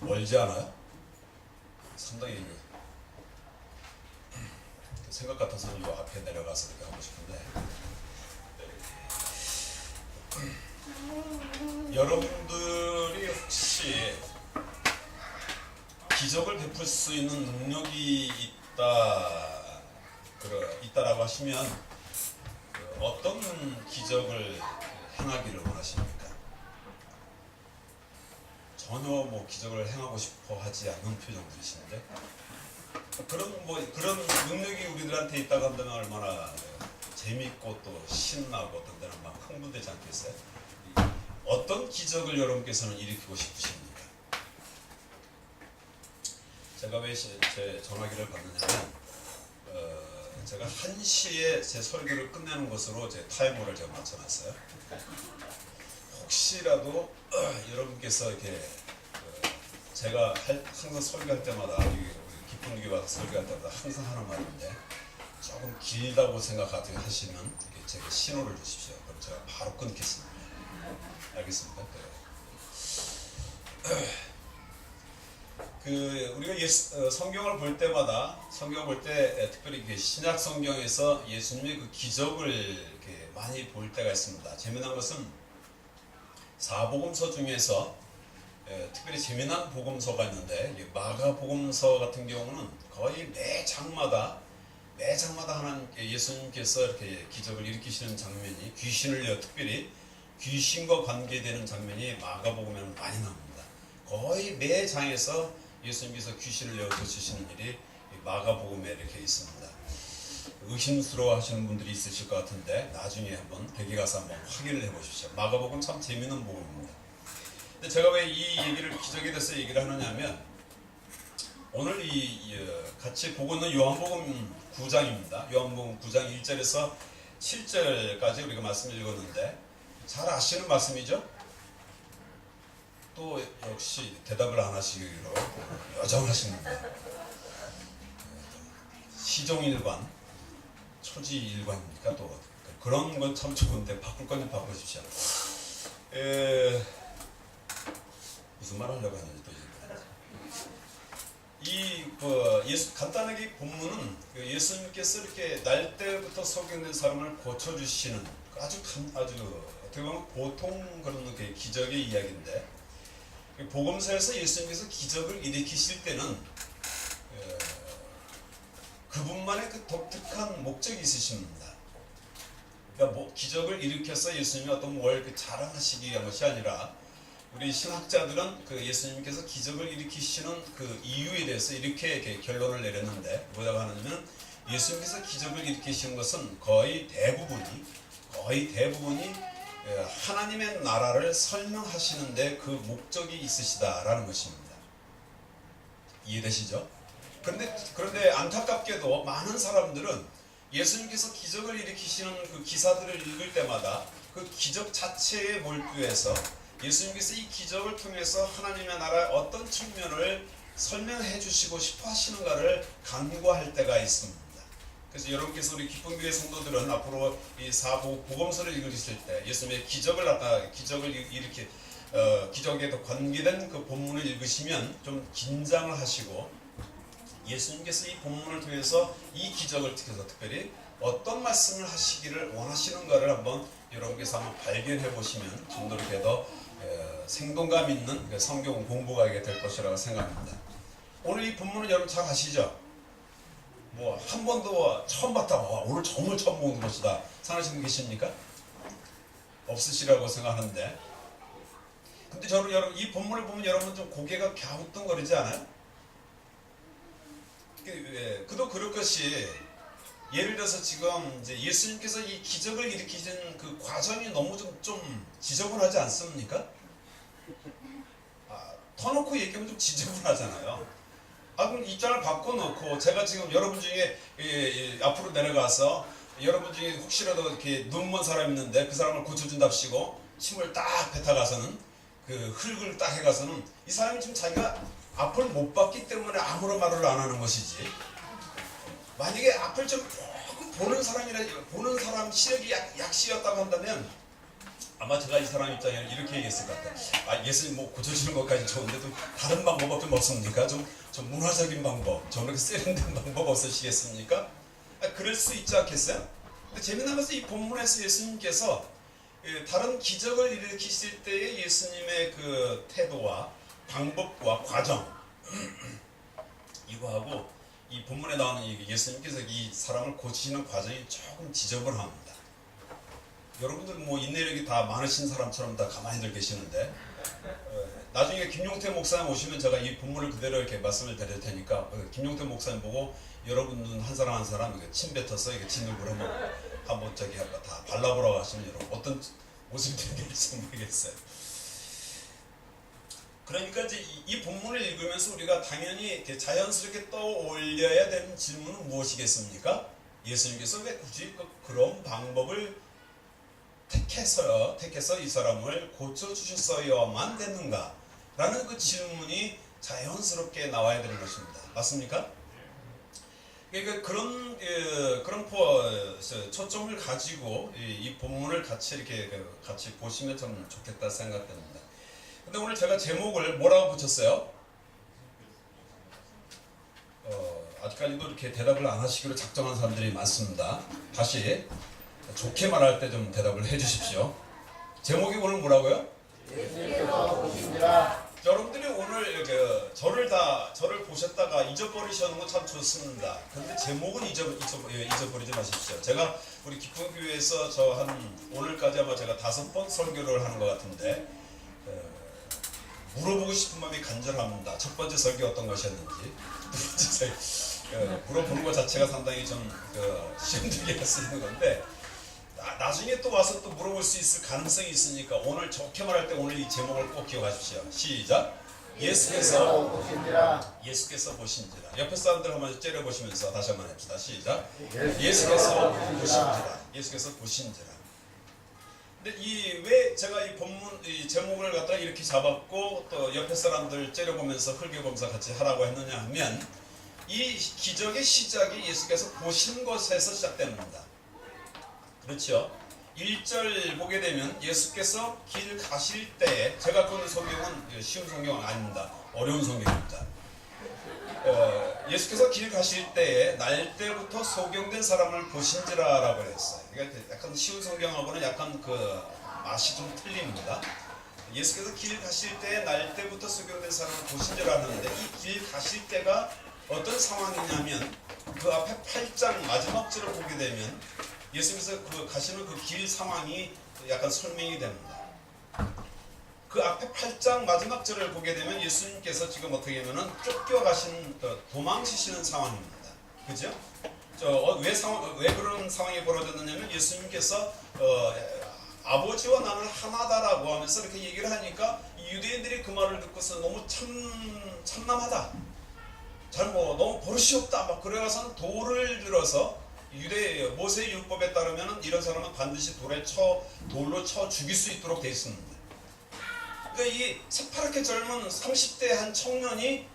멀지 않아요? 상당히 생각 같아서는 이 앞에 내려가서 이렇게 하고 싶은데, 여러분들이 혹시 기적을 베풀 수 있는 능력이 있다라고 하시면 어떤 기적을 행하기를 원하십니까? 전혀 뭐 기적을 행하고 싶어 하지 않는 표정들이시는데, 그런 능력이 우리들한테 있다고 한다면 얼마나 재밌고 또 신나고 어떤 때는 막 흥분되지 않겠어요? 어떤 기적을 여러분께서는 일으키고 싶으십니까? 제가 왜 제 전화기를 받느냐면, 제가 1시에 제 설교를 끝내는 것으로 제 타이머를 제가 맞춰놨어요. 혹시라도 여러분께서 이렇게 제가 항상 설교할 때마다, 깊은 교회 와서 설교할 때마다 항상 하는 말인데, 조금 길다고 생각하시면 제게 신호를 주십시오. 그럼 제가 바로 끊겠습니다. 알겠습니까? 우리가 성경을 볼 때마다, 성경을 볼 때 특별히 신약 성경에서 예수님의 그 기적을 이렇게 많이 볼 때가 있습니다. 재미난 것은 사복음서 중에서 특별히 재미난 복음서가 있는데, 마가복음서 같은 경우는 거의 매 장마다 하는 예수님께서 이렇게 기적을 일으키시는 장면이, 특별히 귀신과 관계되는 장면이 마가복음에는 많이 나옵니다. 거의 매 장에서 예수님께서 귀신을 내어쫓으시는 일이 마가복음에 이렇게 있습니다. 의심스러워 하시는 분들이 있으실 것 같은데 나중에 한번 댁에 가서 한번 확인을 해보십시오. 마가복음 참 재미있는 복음입니다. 근데 제가 왜 이 얘기를, 기적에 대해서 얘기를 하느냐면, 오늘 같이 보고 있는 요한복음 9장입니다. 요한복음 9장 1절에서 7절까지 우리가 말씀을 읽었는데, 잘 아시는 말씀이죠? 또 역시 대답을 안 하시기로 여정하십니다. 시종일관, 초지일관이니까 또 그런 건 참 좋은데 바꿀 건 좀 바꾸십시오. 무슨 말 하려고 하는지 또 간단하게 본문은 예수님께서 이렇게 날 때부터 소경된 사람을 고쳐주시는 아주 어떻게 보면 보통 그런 기적의 이야기인데, 복음서에서 예수님께서 기적을 일으키실 때는 그분만의 그 독특한 목적이 있으십니다. 그러니까 기적을 일으켜서 예수님이 어떤 뭘 자랑하시기 위한 것이 아니라, 우리 신학자들은 예수님께서 기적을 일으키시는 그 이유에 대해서 이렇게 결론을 내렸는데, 뭐라고 하냐면, 예수님께서 기적을 일으키시는 것은 거의 대부분이 하나님의 나라를 설명하시는데 그 목적이 있으시다라는 것입니다. 이해되시죠? 그런데 안타깝게도 많은 사람들은 예수님께서 기적을 일으키시는 그 기사들을 읽을 때마다 그 기적 자체에 몰두해서 예수님께서 이 기적을 통해서 하나님의 나라의 어떤 측면을 설명해 주시고 싶어 하시는가를 간구할 때가 있습니다. 그래서 여러분께서, 우리 기쁜 교회 성도들은 앞으로 이 복음서를 읽으실 때 예수님의 기적에 관계된 그 본문을 읽으시면 좀 긴장을 하시고, 예수님께서 이 본문을 통해서 이 기적을 통해서 특별히 어떤 말씀을 하시기를 원하시는가를 한번 여러분께서 한번 발견해 보시면 좀 더 이렇게 더 생동감 있는 성경 공부가 될 것이라고 생각합니다. 오늘 이 본문은 여러분 잘 아시죠? 한 번도 처음 봤다, 오늘 정말 처음 보는 것이다 생각하시는 분 계십니까? 없으시라고 생각하는데, 근데 여러분 이 본문을 보면 여러분 좀 고개가 갸우뚱거리지 않아요? 그도 그럴 것이, 예를 들어서 지금 이제 예수님께서 이 기적을 일으키신 그 과정이 너무 좀 지저분하지 않습니까? 터놓고 얘기하면 좀 지저분하잖아요. 그럼 입장을 바꿔놓고, 제가 지금 여러분 중에 앞으로 내려가서 여러분 중에 혹시라도 이렇게 눈먼 사람 있는데 그 사람을 고쳐준답시고 침을 딱 뱉어가서는, 그 흙을 딱 해가서는, 이 사람이 지금 자기가 앞을 못 봤기 때문에 아무런 말을 안 하는 것이지, 만약에 앞을 좀 보는 사람 시력이 약시였다고 한다면 아마 제가 이 사람 입장에 이렇게 얘기했을 것 같아요. 아, 예수님 뭐 고쳐주는 것까지 좋은데 좀 다른 방법 좀 없습니까? 좀 문화적인 방법, 좀 이렇게 세련된 방법 없으시겠습니까? 아, 그럴 수 있지 않겠어요? 근데 재미난 것은 이 본문에서 예수님께서 다른 기적을 일으키실 때의 예수님의 그 태도와 방법과 과정 이거하고 이 본문에 나오는 예수님께서 이 사람을 고치시는 과정이 조금 지저분합니다. 여러분들 뭐 인내력이 다 많으신 사람처럼 다 가만히들 계시는데 나중에 김용태 목사님 오시면 제가 이 본문을 그대로 이렇게 말씀을 드릴 테니까 김용태 목사님 보고 여러분 한 사람 한 사람 침 뱉어서 이렇게 진흙을 한번 저기 다 발라보라고 하시면 여러분 어떤 모습이 될지 모르겠어요. 그러니까 이제 이 본문을 읽으면서 우리가 당연히 이렇게 자연스럽게 떠올려야 되는 질문은 무엇이겠습니까? 예수님께서 왜 굳이 그런 방법을 택해서 이 사람을 고쳐주셨어야만 됐는가? 라는 그 질문이 자연스럽게 나와야 되는 것입니다. 맞습니까? 그러니까 그런 초점을 가지고 이 본문을 같이 이렇게 같이 보시면 참 좋겠다 생각됩니다. 근데 오늘 제가 제목을 뭐라고 붙였어요? 아직까지도 이렇게 대답을 안 하시기로 작정한 사람들이 많습니다. 다시 좋게 말할 때 좀 대답을 해 주십시오. 제목이 오늘 뭐라고요? 예수님께서 오십니다. 여러분들이 오늘 저를 보셨다가 잊어버리시는 건 참 좋습니다. 그런데 제목은 잊어버리지 마십시오. 제가 우리 기쁨교회에서 오늘까지 아마 제가 5번 설교를 하는 것 같은데 물어보고 싶은 마음이 간절합니다. 첫 번째 설교 어떤 것이었는지, 두 번째 설교 물어보는 것 자체가 상당히 좀 시험들게 할 수 있는 건데 나중에 또 와서 또 물어볼 수 있을 가능성이 있으니까 오늘 좋게 말할 때 오늘 이 제목을 꼭 기억하십시오. 시작. 예수께서 보신지라. 옆에 사람들 한번 째려보시면서 다시 한번 해봅시다. 시작. 예수께서 보신지라. 근데 왜 제가 이 본문 이 제목을 갖다가 이렇게 잡았고 또 옆에 사람들 째려보면서 흙여보면서 같이 하라고 했느냐 하면 이 기적의 시작이 예수께서 보신 것에서 시작됩니다. 그렇죠? 1절 보게 되면 예수께서 길 가실 때에 제가 보는 성경은 쉬운 성경은 아닙니다. 어려운 성경입니다. 예수께서 길 가실 때에 날 때부터 소경된 사람을 보신지라라고 했어요. 그러니까 약간 쉬운 성경하고는 약간 맛이 좀 틀립니다. 예수께서 길 가실 때에 날 때부터 소경된 사람을 보신지라 하는데 이 길 가실 때가 어떤 상황이냐면 그 앞에 8장 마지막 절을 보게 되면 예수님께서 가시는 그 길 상황이 약간 설명이 됩니다. 그 앞에 8장 마지막 절을 보게 되면 예수님께서 지금 어떻게 하면은 쫓겨가신 도망치시는 상황입니다. 그죠? 왜 그런 상황이 벌어졌느냐면 예수님께서 아버지와 나는 하나다라고 하면서 이렇게 얘기를 하니까 유대인들이 그 말을 듣고서 너무 참남하다. 너무 버릇이 없다. 막 그래가서 돌을 들어서 모세 율법에 따르면 이런 사람은 반드시 돌로 쳐 죽일 수 있도록 되어 있습니다. 그러니까 이 새파랗게 젊은 30대 한 청년이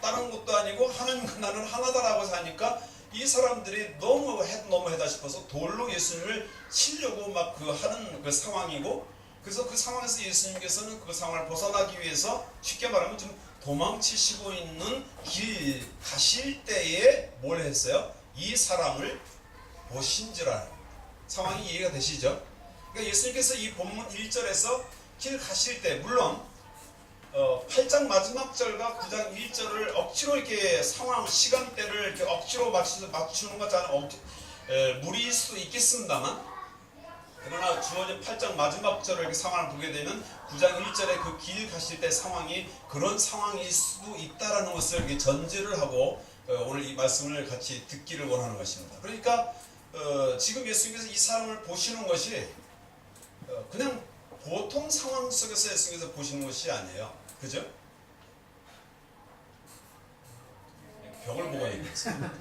다른 것도 아니고 하나님과 나는 하나다라고 하니까 이 사람들이 너무 해다 싶어서 돌로 예수님을 치려고 막 하는 그 상황이고 그래서 그 상황에서 예수님께서는 그 상황을 벗어나기 위해서 쉽게 말하면 좀 도망치시고 있는 길 가실 때에 뭘 했어요? 이 사람을 보신지라는 상황이 이해가 되시죠? 그러니까 예수님께서 이 본문 1절에서 길 가실 때 물론 8장 마지막 절과 9장 1절을 억지로 이렇게 시간대를 이렇게 억지로 맞추는 것은 무리일 수도 있겠습니다만 그러나 주어진 8장 마지막 절을 이렇게 상황을 보게 되면 9장 1절에 그 길 가실 때 상황이 그런 상황일 수도 있다라는 것을 이렇게 전제를 하고 오늘 이 말씀을 같이 듣기를 원하는 것입니다. 그러니까 지금 예수님께서 이 사람을 보시는 것이 그냥 보통 상황 속에서 예수님께서 보시는 것이 아니에요. 그죠? 벽을 보고 얘기했어요.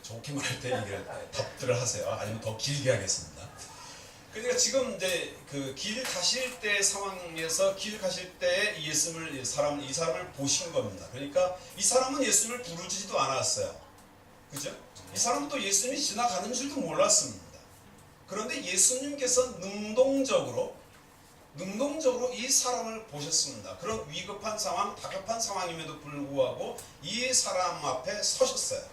좋게 말할 때 이게 답들을 하세요. 아니면 더 길게 하겠습니다. 그러니까 지금 이제 그 길 가실 때 상황에서 길 가실 때 이 사람을 보신 겁니다. 그러니까 이 사람은 예수님을 부르지도 않았어요. 그죠? 이 사람은 또 예수님이 지나가는 줄도 몰랐습니다. 그런데 예수님께서 능동적으로 이 사람을 보셨습니다. 그런 위급한 상황, 다급한 상황임에도 불구하고 이 사람 앞에 서셨어요.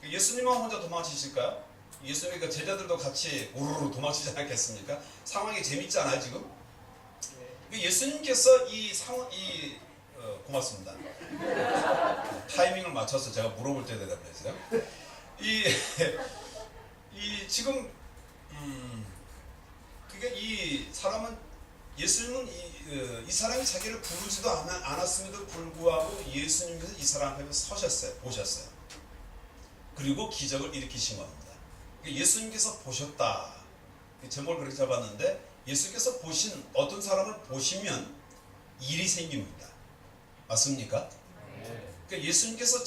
예수님만 혼자 도망치실까요? 예수님의 그 제자들도 같이 우르르 도망치지 않았겠습니까? 상황이 재밌지 않아요 지금? 예수님께서 고맙습니다. 타이밍을 맞춰서 제가 물어볼 때 대답했어요. 지금 그러니까 이 사람은 예수님은 이 사람이 자기를 부르지도 않았음에도 불구하고 예수님께서 이 사람 앞에 서셨어요. 보셨어요. 그리고 기적을 일으키신 겁니다. 예수님께서 보셨다. 제목을 그렇게 잡았는데 예수께서 보신 어떤 사람을 보시면 일이 생깁니다. 맞습니까? 그러니까 예수님께서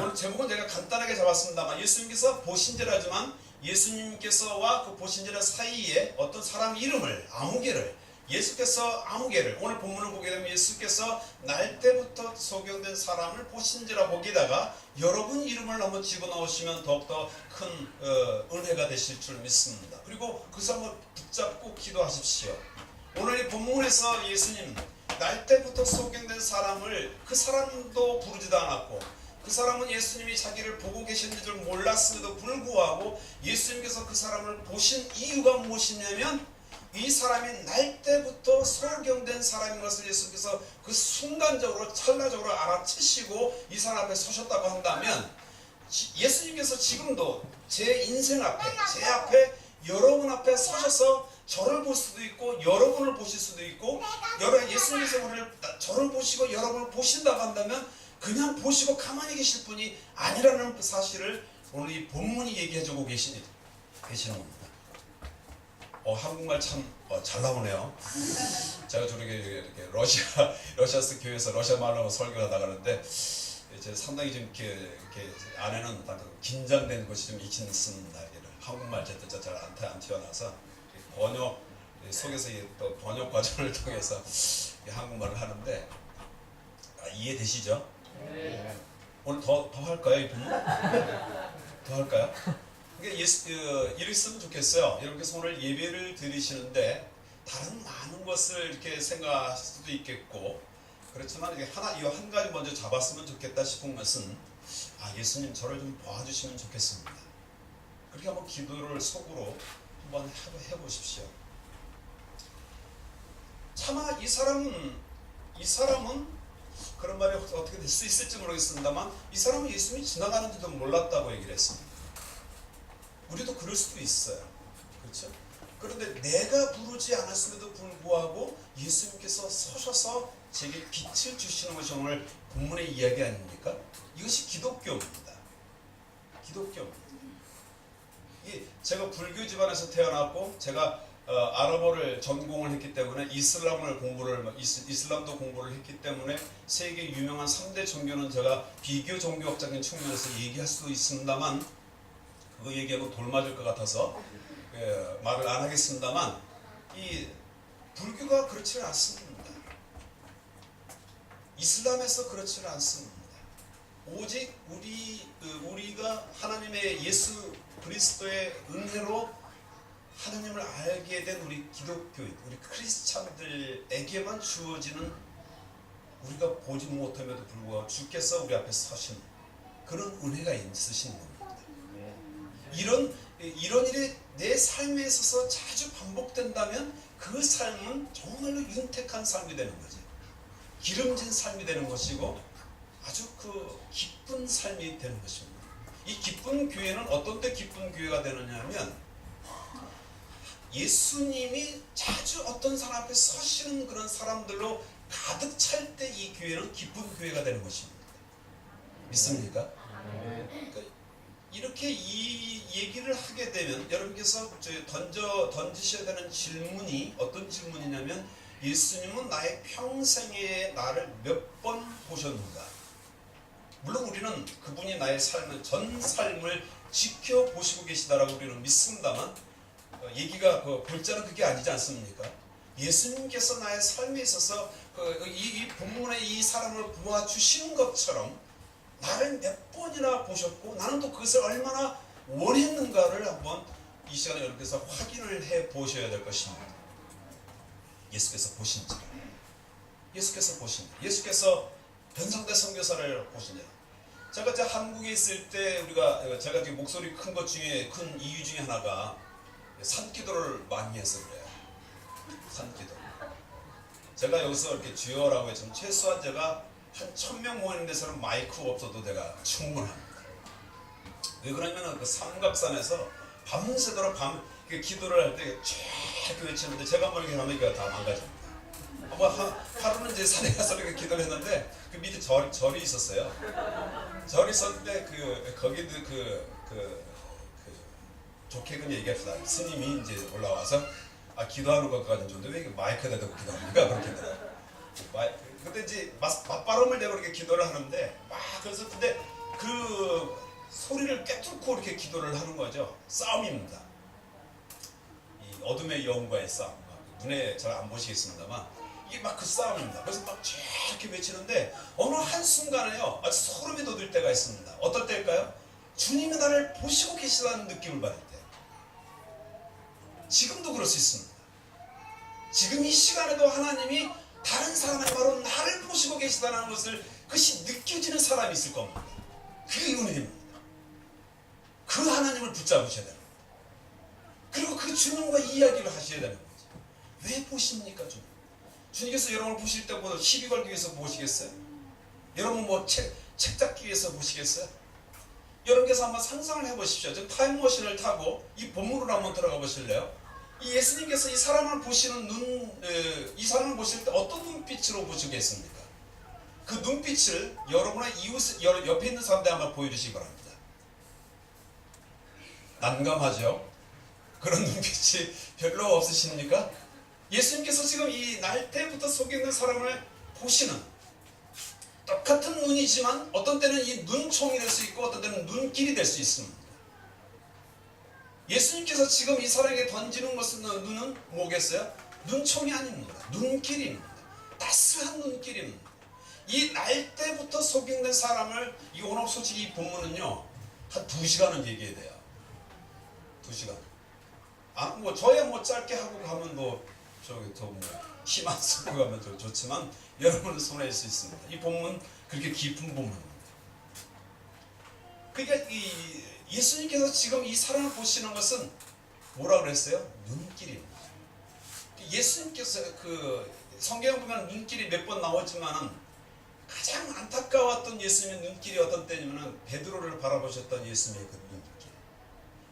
오늘 제목은 제가 간단하게 잡았습니다만 예수님께서 보신지라지만 예수님께서와 그 보신지라 사이에 어떤 사람 이름을 예수께서 아무개를 오늘 본문을 보게 되면 예수께서 날 때부터 소경된 사람을 보신지라 보기다가 여러분 이름을 한번 집어넣으시면 더욱더 큰 은혜가 되실 줄 믿습니다. 그리고 그 사람을 붙잡고 기도하십시오. 오늘 이 본문에서 예수님 날 때부터 소경된 사람을 그 사람도 부르지도 않았고 그 사람은 예수님이 자기를 보고 계시는 줄 몰랐음에도 불구하고 예수님께서 그 사람을 보신 이유가 무엇이냐면 이 사람이 날 때부터 소경된 사람인 것을 예수께서 그 순간적으로 찰나적으로 알아채시고 이 사람 앞에 서셨다고 한다면 예수님께서 지금도 제 인생 앞에 제 앞에 여러분 앞에 서셔서 저를 볼 수도 있고 여러분을 보실 수도 있고 예수님께서 저를 보시고 여러분을 보신다고 한다면 그냥 보시고 가만히 계실 분이 아니라는 사실을 오늘 이 본문이 얘기해주고 계시는 겁니다. 한국말 참 잘 나오네요. 제가 저렇게 이렇게 러시아스 교회에서 러시아 말로 설교를 나가는데 상당히 좀 이렇게 안에는 긴장된 것이 좀 있습니다. 한국말 제때 잘 안 튀어나와서 번역 속에서 또 번역 과정을 통해서 한국말을 하는데 이해되시죠? 네. 오늘 더 할까요? 이 부분? 더 할까요? 그러니까 이렇게 쓰면 좋겠어요. 여러분께서 오늘 예배를 드리시는데 다른 많은 것을 이렇게 생각하실 수도 있겠고 그렇지만 이게 한 가지 먼저 잡았으면 좋겠다 싶은 것은 예수님 저를 좀 봐주시면 좋겠습니다. 그렇게 한번 기도를 속으로 한번 해보십시오. 차마 이 사람은 그런 말이 어떻게 될 수 있을지 모르겠습니다만 이 사람은 예수님이 지나가는지도 몰랐다고 얘기를 했습니다. 우리도 그럴 수도 있어요. 그렇죠? 그런데 내가 부르지 않았음에도 불구하고 예수님께서 서셔서 제게 빛을 주시는 것이 오늘 본문의 이야기 아닙니까? 이것이 기독교입니다. 기독교입니다. 제가 불교 집안에서 태어났고 제가 아랍어를 전공을 했기 때문에 이슬람도 공부를 했기 때문에 세계 유명한 3대 종교는 제가 비교 종교학적인 측면에서 얘기할 수도 있습니다만 그거 얘기하면 돌 맞을 것 같아서 말을 안 하겠습니다만 이 불교가 그렇지는 않습니다. 이슬람에서 그렇지는 않습니다. 오직 우리가 하나님의 예수 그리스도의 은혜로 하나님을 알게 된 우리 기독교인, 우리 크리스찬들에게만 주어지는 우리가 보지 못함에도 불구하고 주께서 우리 앞에 서신 그런 은혜가 있으신 겁니다. 이런 일이 내 삶에 있어서 자주 반복된다면 그 삶은 정말로 윤택한 삶이 되는 거죠. 기름진 삶이 되는 것이고 아주 기쁜 삶이 되는 것입니다. 이 기쁜 교회는 어떤 때 기쁜 교회가 되느냐 하면 예수님이 자주 어떤 사람 앞에 서시는 그런 사람들로 가득 찰 때 이 교회는 기쁜 교회가 되는 것입니다. 믿습니까? 그러니까 이렇게 이 얘기를 하게 되면 여러분께서 던지셔야 되는 질문이 어떤 질문이냐면 예수님은 나의 평생에 나를 몇 번 보셨는가? 물론 우리는 그분이 나의 전 삶을 지켜보시고 계시다라고 우리는 믿습니다만 얘기가 골자는 그게 아니지 않습니까? 예수님께서 나의 삶에 있어서 이 본문의 이 사람을 보아주시는 것처럼 나를 몇 번이나 보셨고 나는 또 그것을 얼마나 원했는가를 한번 이 시간에 여러분께서 확인을 해 보셔야 될 것입니다. 예수께서 보신지, 예수께서 보신지, 예수께서 변성대 선교사를 보시냐. 제가 이제 한국에 있을 때 제가 목소리 큰 것 중에 큰 이유 중에 하나가 산기도를 많이 해서 그래요. 산기도. 제가 여기서 이렇게 주여라고 했지만 최소한 제가 한 1000명 모이는 데서는 마이크 없어도 내가 충분합니다. 왜 그러냐면 그 삼각산에서 밤새도록 기도를 할 때 쫙 외치는데 제가 뭐 이렇게 하면 이거 다 망가집니다. 하루는 이제 산에 가서 이렇게 기도를 했는데 그 밑에 절이 있었어요. 절이 있었는데 거기도 좋게 그냥 얘기합시다. 스님이 이제 올라와서 기도하는 것까지는 좋은데 왜 이렇게 마이크에다 대고 기도합니까? 그렇게 근데 이제 맞바람을 내고 이렇게 기도를 하는데 그래서 근데 그 소리를 꿰뚫고 이렇게 기도를 하는 거죠. 싸움입니다. 이 어둠의 영과의 싸움. 눈에 잘 안 보시겠습니다만 이게 그 싸움입니다. 그래서 이렇게 외치는데 어느 한순간에요 아주 소름이 돋을 때가 있습니다. 어떨 때일까요? 주님이 나를 보시고 계시다는 느낌을 받을 때. 지금도 그럴 수 있습니다. 지금 이 시간에도 하나님이 다른 사람이 바로 나를 보시고 계시다는 것을 그것이 느껴지는 사람이 있을 겁니다. 그게 은혜입니다. 그 하나님을 붙잡으셔야 됩니다. 그리고 그 주님과 이야기를 하셔야 되는 거죠. 왜 보십니까 주님? 주님께서 여러분을 보실 때 뭐 시비 걸기 위해서 보시겠어요? 여러분 뭐 책 잡기 위해서 보시겠어요? 여러분께서 한번 상상을 해보십시오. 저 타임머신을 타고 이 본문으로 한번 들어가 보실래요? 이 예수님께서 이 사람을 보시는 이 사람을 보실 때 어떤 눈빛으로 보시겠습니까? 그 눈빛을 여러분의 이웃 옆에 있는 사람들 한번 보여주시기 바랍니다. 난감하죠? 그런 눈빛이 별로 없으십니까? 예수님께서 지금 이 날 때부터 속에 있는 사람을 보시는 똑같은 눈이지만 어떤 때는 이 눈총이 될 수 있고 어떤 때는 눈길이 될 수 있습니다. 예수님께서 지금 이 사람에게 던지는 것은 눈은 뭐겠어요? 눈총이 아닙니다. 눈길입니다. 따스한 눈길입니다. 이 날 때부터 속인된 사람을 오늘 솔직히 이 본문은요 한 2시간은 얘기해야 돼요. 2시간. 뭐 저야 뭐 짧게 하고 가면 힘안 쓰고 가면 좋지만 여러분은 손해일 수 있습니다. 이 본문 그렇게 깊은 본문입니다. 그러니까 이 예수님께서 지금 이 사람을 보시는 것은 뭐라 그랬어요? 눈길입니다. 예수님께서 성경에 보면 눈길이 몇 번 나오지만은 가장 안타까웠던 예수님의 눈길이 어떤 때냐면은 베드로를 바라보셨던 예수님의 그 눈길.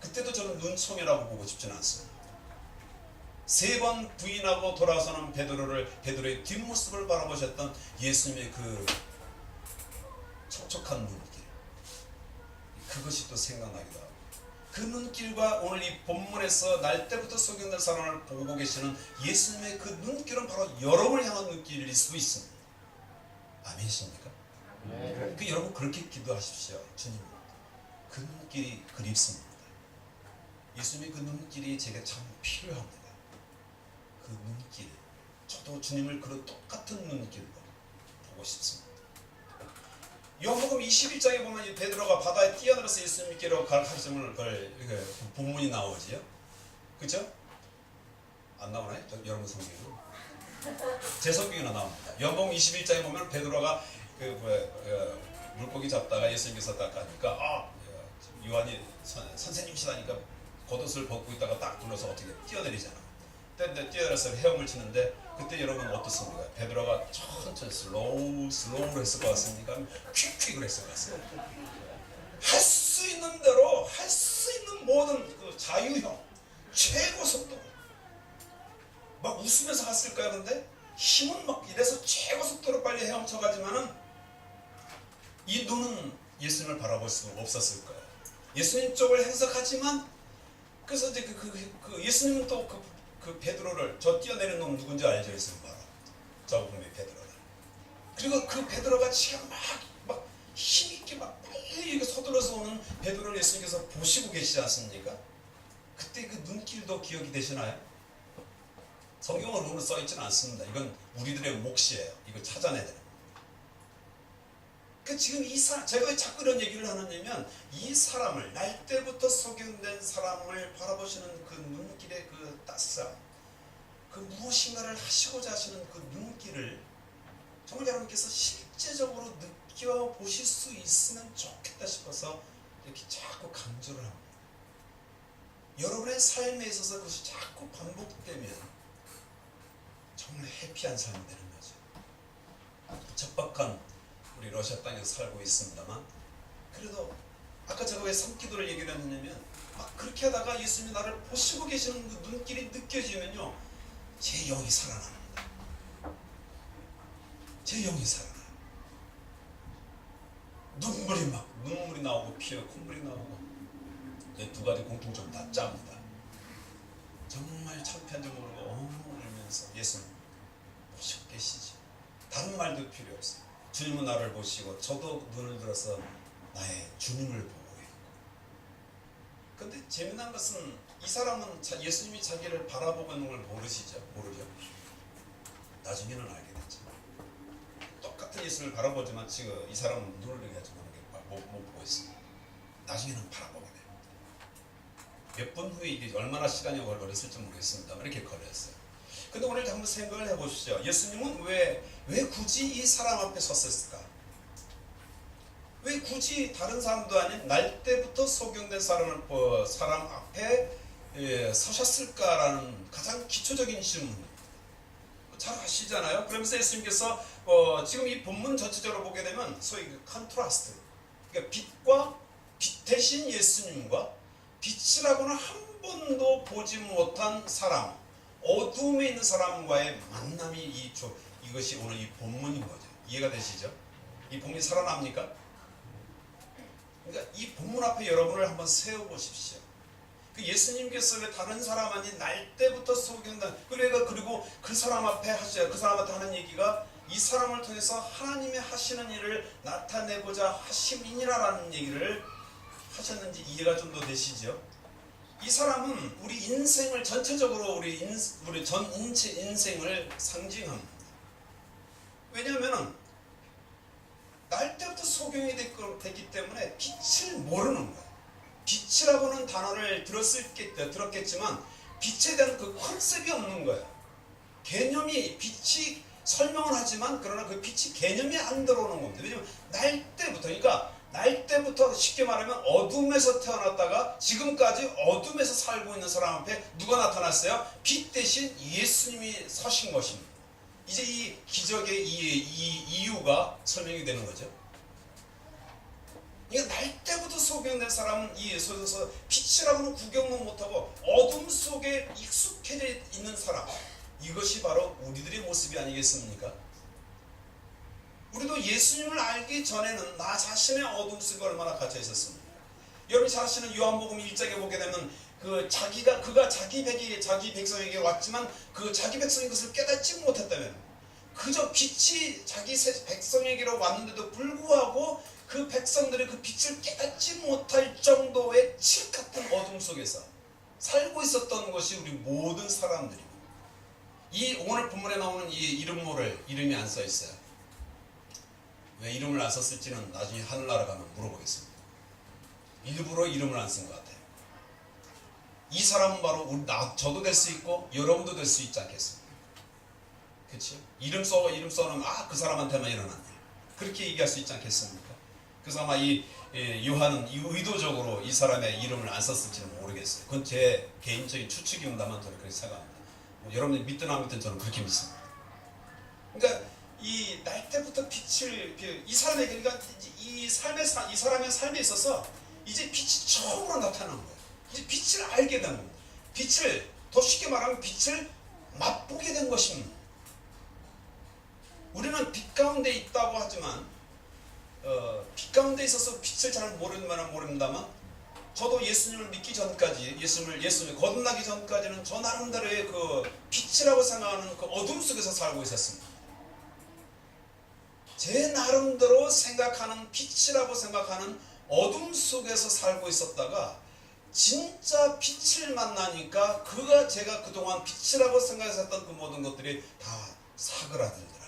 그때도 저는 눈총이라고 보고 싶지는 않습니다. 3번 부인하고 돌아서는 베드로의 뒷모습을 바라보셨던 예수님의 그 촉촉한 눈길. 그것이 또 생각나기도 하고 그 눈길과 오늘 이 본문에서 날 때부터 속여낸 사람을 보고 계시는 예수님의 그 눈길은 바로 여러분을 향한 눈길일 수 있습니다. 아멘이십니까? 네. 여러분 그렇게 기도하십시오. 주님 그 눈길이 그립습니다. 예수님의 그 눈길이 제게 참 필요합니다. 그 눈길 저도 주님을 그런 똑같은 눈길로 보고 싶습니다. 요한복음 21장에 보면 이 베드로가 바다에 뛰어들어서 예수님께로 가르침을 본문이 나오지요. 그죠? 안 나오나요? 여러분 성경에는? 제 성경에는 나옵니다. 요한복음 21장에 보면 베드로가 물고기 잡다가 예수님께서 딱 가니까 요한이 선생님이시다니까 겉옷을 벗고 있다가 딱 눌러서 어떻게 뛰어내리잖아. 근데 뛰어내려서 헤엄을 치는데 그때 여러분 어떻습니까? 베드로가 천천히 슬로우로 했을 것 같습니까? 퀵으로 했을 것 같습니다. 할 수 있는 대로 할 수 있는 모든 그 자유형 최고 속도 막 웃으면서 갔을까요? 근데 힘은 막 이래서 최고 속도로 빨리 헤엄쳐가지만은 이 눈은 예수님을 바라볼 수 없었을 거예요. 예수님 쪽을 해석하지만 그래서 이제 예수님은 또 그 베드로를 저 뛰어내린 놈 누군지 알죠? 예수님 바로 저 분명히 베드로를. 그리고 그 베드로가 지금 막 힘있게 막 빨리 이렇게 서둘러서 오는 베드로를 예수님께서 보시고 계시지 않습니까? 그때 그 눈길도 기억이 되시나요? 성경으로는 써 있지는 않습니다. 이건 우리들의 몫이에요. 이거 찾아내야 됩니다. 그 지금 제가 왜 자꾸 이런 얘기를 하느냐면 이 사람을 날 때부터 소경된 사람을 바라보시는 그 눈길의 그 따스함, 그 무엇인가를 하시고자 하시는 그 눈길을 정말 여러분께서 실제적으로 느껴보실 수 있으면 좋겠다 싶어서 이렇게 자꾸 강조를 합니다. 여러분의 삶에 있어서 그것이 자꾸 반복되면 정말 해피한 삶이 되는 거죠. 척박한 우리 러시아 땅에서 살고 있습니다만, 그래도 아까 제가 왜 산기도를 얘기를 했냐면 막 그렇게 하다가 예수님이 나를 보시고 계시는 그 눈길이 느껴지면요, 제 영이 살아납니다. 제 영이 살아나요. 눈물이 나오고 피에 콧물이 나오고, 두 가지 공통점 다 짭니다. 정말 창피한 줄 모르고 엉엉 울면서 예수님 보시고 계시지. 다른 말도 필요 없어요. 주님은 나를 보시고 저도 눈을 들어서 나의 주님을 보고 있고. 근데 재미난 것은 이 사람은 예수님이 자기를 바라보고 있는 걸 모르죠. 나중에는 알게 됐죠. 똑같은 예수님을 바라보지만 지금 이 사람은 눈을 이렇게 못 보고 있습니다. 나중에는 바라보게 됩니다. 몇 분 후에 이게 얼마나 시간이 걸렸을지 모르겠습니다. 이렇게 걸렸어요. 근데 오늘 한번 생각을 해보시죠. 예수님은 왜 굳이 이 사람 앞에 섰을까? 왜 굳이 다른 사람도 아닌 날 때부터 소경된 사람 앞에 서셨을까라는 가장 기초적인 질문. 잘 아시잖아요. 그러면서 예수님께서 지금 이 본문 전체적으로 보게 되면 소위 그 컨트라스트, 그러니까 빛 대신 예수님과 빛이라고는 한 번도 보지 못한 사람, 어둠에 있는 사람과의 만남이 이것이 오늘 이 본문인 거죠. 이해가 되시죠? 이 본문이 살아납니까? 그러니까 이 본문 앞에 여러분을 한번 세워보십시오. 그 예수님께서 왜 다른 사람 아닌 날 때부터 소경된, 그리고 그 사람 앞에 하셔요. 그 사람한테 하는 얘기가 이 사람을 통해서 하나님의 하시는 일을 나타내고자 하심이니라라는 얘기를 하셨는지 이해가 좀 더 되시죠? 이 사람은 우리 인생을 전체적으로 우리 전 인체 인생을 상징합니다. 왜냐하면 날 때부터 소경이 됐기 때문에 빛을 모르는 거예요. 빛이라고는 단어를 들었겠지만 빛에 대한 그 컨셉이 없는 거예요. 개념이, 빛이 설명을 하지만 그러나 그 빛이 개념이 안 들어오는 겁니다. 왜냐하면 날 때부터 쉽게 말하면 어둠에서 태어났다가 지금까지 어둠에서 살고 있는 사람 앞에 누가 나타났어요? 빛 대신 예수님이 서신 것입니다. 이제 이 기적의 이유가 설명이 되는 거죠. 그러니까 날 때부터 소경된 사람은 이 예수에서 빛이라고는 구경도 못하고 어둠 속에 익숙해져 있는 사람, 이것이 바로 우리들의 모습이 아니겠습니까? 우리도 예수님을 알기 전에는 나 자신의 어둠 속에 얼마나 갇혀 있었습니까? 여러분 잘 아시는 요한복음 1장에 보게 되면 그가 자기 백성에게 왔지만 그 자기 백성이 그것을 깨닫지 못했다면, 그저 빛이 자기 백성에게로 왔는데도 불구하고 그 백성들이 그 빛을 깨닫지 못할 정도의 칠 같은 어둠 속에서 살고 있었던 것이 우리 모든 사람들입니다. 이 오늘 본문에 나오는 이 이름이 안 써 있어요. 왜 이름을 안 썼을지는 나중에 하늘나라 가면 물어보겠습니다. 일부러 이름을 안 쓴 것 같아요. 이 사람은 바로 저도 될 수 있고 여러분도 될 수 있지 않겠습니까? 그렇죠? 이름 써놓으면 그 사람한테만 일어난 일, 그렇게 얘기할 수 있지 않겠습니까? 그래서 아마 요한은 의도적으로 이 사람의 이름을 안 썼을지는 모르겠어요. 그건 제 개인적인 추측입니다만 저는 그렇게 생각합니다. 여러분이 믿든 안 믿든 저는 그렇게 믿습니다. 그러니까 이 날 때부터 빛을, 이 사람에게, 그러니까 이 사람의 삶에 있어서 이제 빛이 처음으로 나타나는 거예요. 이제 빛을 알게 된 겁니다. 빛을, 더 쉽게 말하면 빛을 맛보게 된 것입니다. 우리는 빛 가운데 있다고 하지만 빛 가운데 있어서 빛을 잘 모릅니다만, 저도 예수님을 믿기 전까지, 예수님을 거듭나기 전까지는 저 나름대로의 그 빛이라고 생각하는 그 어둠 속에서 살고 있었습니다. 제 나름대로 생각하는 빛이라고 생각하는 어둠 속에서 살고 있었다가 진짜 빛을 만나니까 제가 그동안 빛이라고 생각했었던 그 모든 것들이 다 사그라들더라.